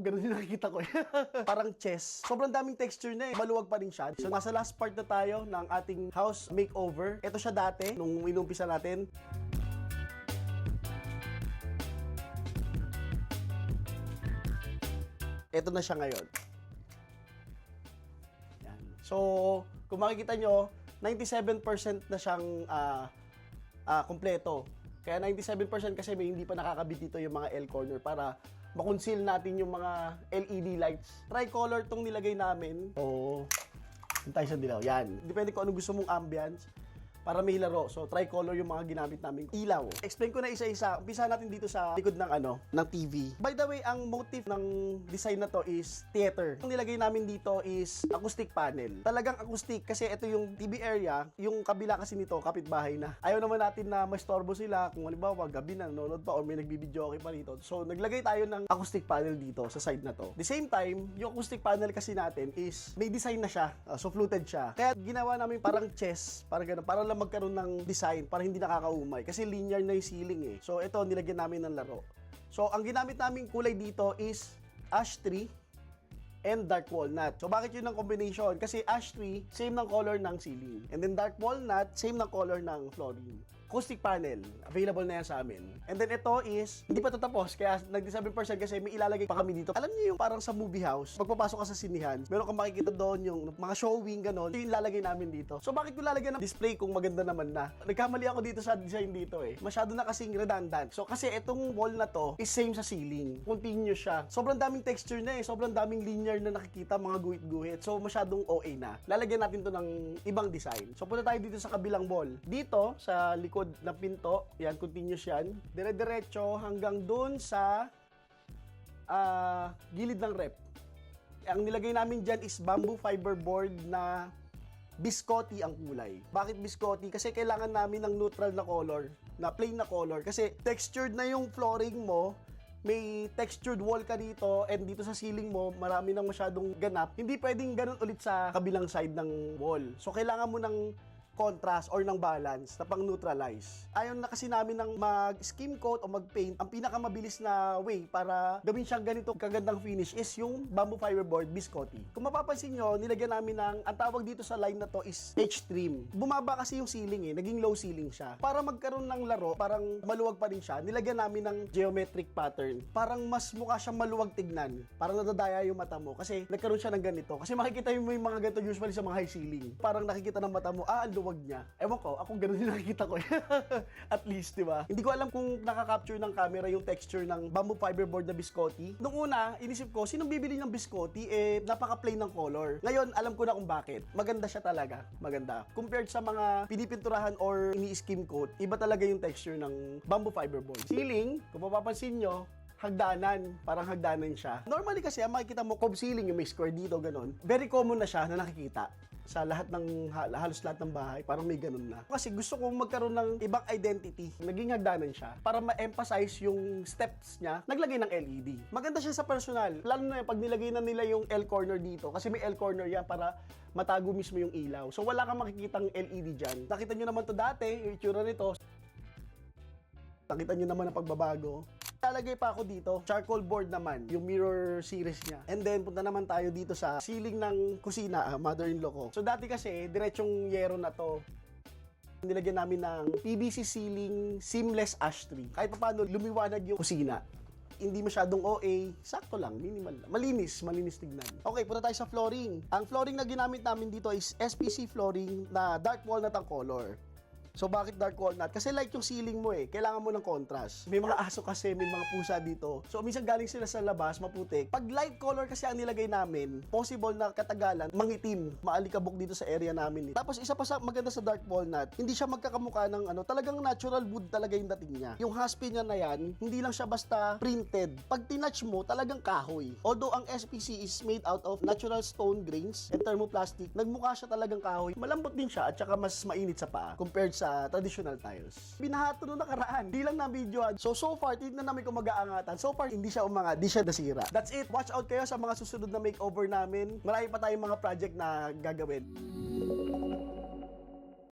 ganun yung nakikita ko. Parang chess. Sobrang daming texture na eh. Maluwag pa rin siya. So nasa last part na tayo ng ating house makeover. Ito siya dati, nung inumpisa natin. Ito na siya ngayon. Yan. So, kung makikita nyo, 97% na siyang kompleto. Kaya 97% kasi may hindi pa nakakabit dito yung mga L-corner para makonceal natin yung mga LED lights. Tricolor tong nilagay namin. Oo. Yung tayo sa dilaw. Yan. Depende kung ano gusto mong ambience para may laro. So, tricolor yung mga ginamit namin ilaw. Explain ko na isa-isa. Umpisa natin dito sa likod ng ng TV. By the way, ang motif ng design na to is theater. Ang nilagay namin dito is acoustic panel. Talagang acoustic kasi ito yung TV area, yung kabila kasi nito, kapitbahay na. Ayaw naman natin na mastorbo sila kung halimbawa gabi na nanonood pa or may nagbibideo pa rito. So, naglagay tayo ng acoustic panel dito sa side na to. The same time, yung acoustic panel kasi natin is may design na siya. So, fluted siya. Kaya ginawa namin parang chess, parang ganun, para lang magkaroon ng design para hindi nakakaumay kasi linear na yung ceiling eh. So ito nilagyan namin ng laro. So ang ginamit naming kulay dito is ash tree and dark walnut. So bakit yun ang combination? Kasi ash tree same ng color ng ceiling and then dark walnut same ng color ng flooring. Acoustic panel, available na yan sa amin. And then ito is, hindi pa ito tapos, kaya nag-7% kasi may ilalagay pa kami dito. Alam niyo yung parang sa movie house, pagpapasok ka sa sinihan, meron kang makikita doon yung mga showing, gano'n, yung lalagay namin dito. So bakit ko lalagyan ng display kung maganda naman na? Nagkamali ako dito sa design dito eh. Masyado na kasing redundant. So kasi itong wall na to is same sa ceiling. Continuous siya. Sobrang daming texture na eh. Sobrang daming linear na nakikita, mga guhit-guhit. So masyadong OA na. Lalagyan natin to ng ibang design. So punta tayo dito sa kabilang wall. Dito, sa likod ng pinto, yan, continuous yan. Dire-diretso hanggang dun sa gilid ng rep. Ang nilagay namin dyan is bamboo fiber board na biscotti ang kulay. Bakit biscotti? Kasi kailangan namin ng neutral na color, na plain na color. Kasi textured na yung flooring mo, may textured wall ka dito and dito sa ceiling mo, marami nang masyadong ganap. Hindi pwedeng ganun ulit sa kabilang side ng wall. So, kailangan mo ng contrast or ng balance na pang-neutralize. Ayaw na kasi namin ng mag-skim coat o mag-paint. Ang pinakamabilis na way para gawin siyang ganito kagandang finish is yung bamboo fiberboard biscotti. Kung mapapansin nyo, nilagyan namin ang tawag dito sa line na to is H-trim. Bumaba kasi yung ceiling eh, naging low ceiling siya. Para magkaroon ng laro, parang maluwag pa rin siya, nilagyan namin ng geometric pattern. Parang mas mukha siyang maluwag tignan. Parang nadadaya yung mata mo kasi nagkaroon siya ng ganito. Kasi makikita mo yung mga ganito usually sa mga high ceiling. Parang nakikita ng mata mo, luwag niya. Ewan ko, ako ganun yung nakikita ko. At least, di ba? Hindi ko alam kung nakaka-capture ng camera yung texture ng bamboo fiberboard na biscotti. Nung una, inisip ko, sinong bibili ng biscotti? Napaka-plain ng color. Ngayon, alam ko na kung bakit. Maganda siya talaga. Maganda. Compared sa mga pinipinturahan or ini-skim coat, iba talaga yung texture ng bamboo fiberboard. Ceiling, kung mapapansin nyo, hagdanan. Parang hagdanan siya. Normally kasi, makikita mo, cob ceiling, yung may square dito, ganun. Very common na siya na nakikita sa lahat ng, halos lahat ng bahay. Parang may ganun na. Kasi gusto kong magkaroon ng ibang identity. Naging hagdanan siya. Para ma-emphasize yung steps niya, naglagay ng LED. Maganda siya sa personal. Lalo na pag nilagay na nila yung L-corner dito. Kasi may L-corner yan para matago mismo yung ilaw. So wala kang makikitang LED dyan. Nakita nyo naman to dati, yung itsura nito. Nakita nyo naman ang pagbabago. Lalagay pa ako dito, charcoal board naman, yung mirror series niya. And then, punta naman tayo dito sa ceiling ng kusina, mother-in-law ko. So, dati kasi, diretsong yero na to. Nilagyan namin ng PVC ceiling seamless ash tree. Kahit pa paano, lumiwanag yung kusina. Hindi masyadong OA, sakto lang, minimal lang. Malinis tignan. Okay, punta tayo sa flooring. Ang flooring na ginamit namin dito is SPC flooring na dark walnut ang color. So, bakit dark walnut? Kasi light yung ceiling mo eh. Kailangan mo ng contrast. May mga aso kasi, may mga pusa dito. So, minsan galing sila sa labas, maputik. Pag light color kasi ang nilagay namin, possible na katagalan, mangitim, maalikabok dito sa area namin. Tapos, isa pa sa maganda sa dark walnut, hindi siya magkakamukha ng talagang natural wood talaga yung dating niya. Yung haspi niya na yan, hindi lang siya basta printed. Pag tinouch mo, talagang kahoy. Although, ang SPC is made out of natural stone grains and thermoplastic, nagmukha siya talagang kahoy. Malambot din siya at saka mas mainit sa paa compared sa traditional tiles. Binahato nung nakaraan. Di lang na video. So far, tignan namin kung mag-aangatan. So far, hindi siya umangat. Di siya nasira. That's it. Watch out kayo sa mga susunod na makeover namin. Marami pa tayong mga project na gagawin.